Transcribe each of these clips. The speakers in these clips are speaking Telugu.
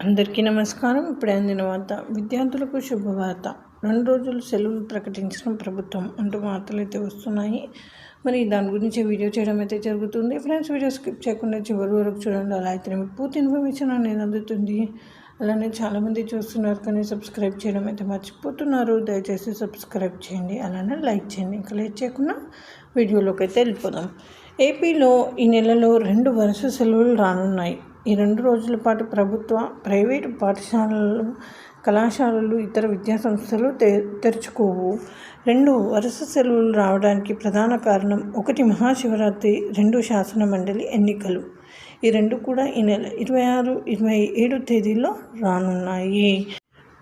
అందరికీ నమస్కారం. ఇప్పుడే అందిన వార్త. విద్యార్థులకు శుభవార్త. 2 రోజులు సెలవులు ప్రకటించిన ప్రభుత్వం అంటూ వార్తలు అయితే వస్తున్నాయి. మరి దాని గురించి వీడియో చేయడం అయితే జరుగుతుంది. ఫ్రెండ్స్, వీడియో స్కిప్ చేయకుండా చివరి వరకు చూడండి. అలా అయితే మీకు పూర్తి ఇన్ఫర్మేషన్ అనేది అందుతుంది. అలానే చాలామంది చూస్తున్నారు కానీ సబ్స్క్రైబ్ చేయడం అయితే మర్చిపోతున్నారు. దయచేసి సబ్స్క్రైబ్ చేయండి, అలానే లైక్ చేయండి. ఇంకా లేట్ చేయకుండా వీడియోలోకి అయితే వెళ్ళిపోదాం. ఏపీలో ఈ నెలలో 2 వరుస సెలవులు రానున్నాయి. ఈ 2 రోజుల పాటు ప్రభుత్వ, ప్రైవేటు పాఠశాలలు, కళాశాలలు, ఇతర విద్యాసంస్థలు తెరుచుకోవు. 2 వరుస సెలవులు రావడానికి ప్రధాన కారణం 1 మహాశివరాత్రి, 2 శాసనమండలి ఎన్నికలు. ఈ 2 కూడా ఈ నెల 26, 27 తేదీల్లో రానున్నాయి.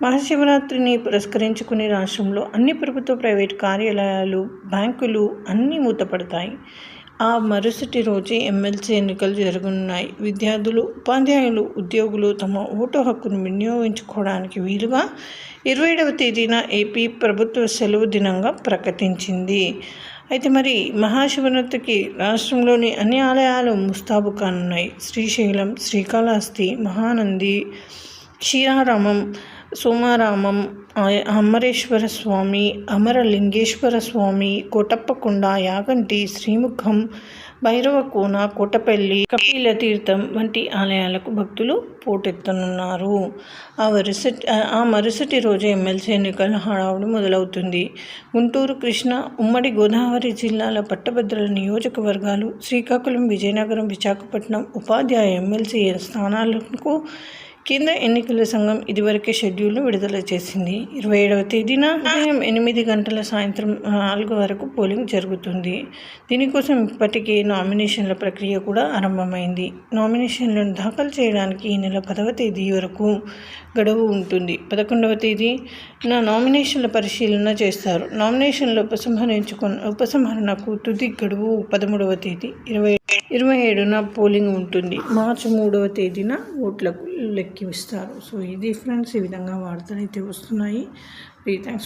మహాశివరాత్రిని పురస్కరించుకుని రాష్ట్రంలో అన్ని ప్రభుత్వ, ప్రైవేటు కార్యాలయాలు, బ్యాంకులు అన్నీ మూతపడతాయి. ఆ మరుసటి రోజే ఎమ్మెల్సీ ఎన్నికలు జరగనున్నాయి. విద్యార్థులు, ఉపాధ్యాయులు, ఉద్యోగులు తమ ఓటు హక్కును వినియోగించుకోవడానికి వీలుగా 27వ తేదీన ఏపీ ప్రభుత్వ సెలవు దినంగా ప్రకటించింది. అయితే మరి మహాశివరాత్రికి రాష్ట్రంలోని అన్ని ఆలయాలు ముస్తాబు కానున్నాయి. శ్రీశైలం, శ్రీకాళహస్తి, మహానంది, క్షీరారామం, సోమారామం, అమరేశ్వర స్వామి, అమరలింగేశ్వర స్వామి, కోటప్పకొండ, యాగంటి, శ్రీముఖం, భైరవకోన, కోటపల్లి, కపిల తీర్థం వంటి ఆలయాలకు భక్తులు పోటెత్తనున్నారు. ఆ మరుసటి రోజు ఎమ్మెల్సీ ఎన్నికల హడావుడి మొదలవుతుంది. గుంటూరు, కృష్ణా, ఉమ్మడి గోదావరి జిల్లాల పట్టభద్రుల నియోజకవర్గాలు, శ్రీకాకుళం, విజయనగరం, విశాఖపట్నం ఉపాధ్యాయ ఎమ్మెల్సీ స్థానాలకు కేంద్ర ఎన్నికల సంఘం ఇదివరకే షెడ్యూల్ను విడుదల చేసింది. 27వ తేదీన ఉదయం 8 గంటల సాయంత్రం 4 వరకు పోలింగ్ జరుగుతుంది. దీనికోసం ఇప్పటికే నామినేషన్ల ప్రక్రియ కూడా ఆరంభమైంది. నామినేషన్లను దాఖలు చేయడానికి ఈ నెల 10వ తేదీ వరకు గడువు ఉంటుంది. 11వ తేదీన నామినేషన్ల పరిశీలన చేస్తారు. నామినేషన్ల ఉపసంహరణకు తుది గడువు 13వ తేదీ. 27న పోలింగ్ ఉంటుంది. మార్చి 3వ తేదీన ఓట్లకు లెక్కిస్తారు. సో ఇది ఫ్రెండ్స్, ఈ విధంగా వార్తలు అయితే వస్తున్నాయి. థ్యాంక్స్.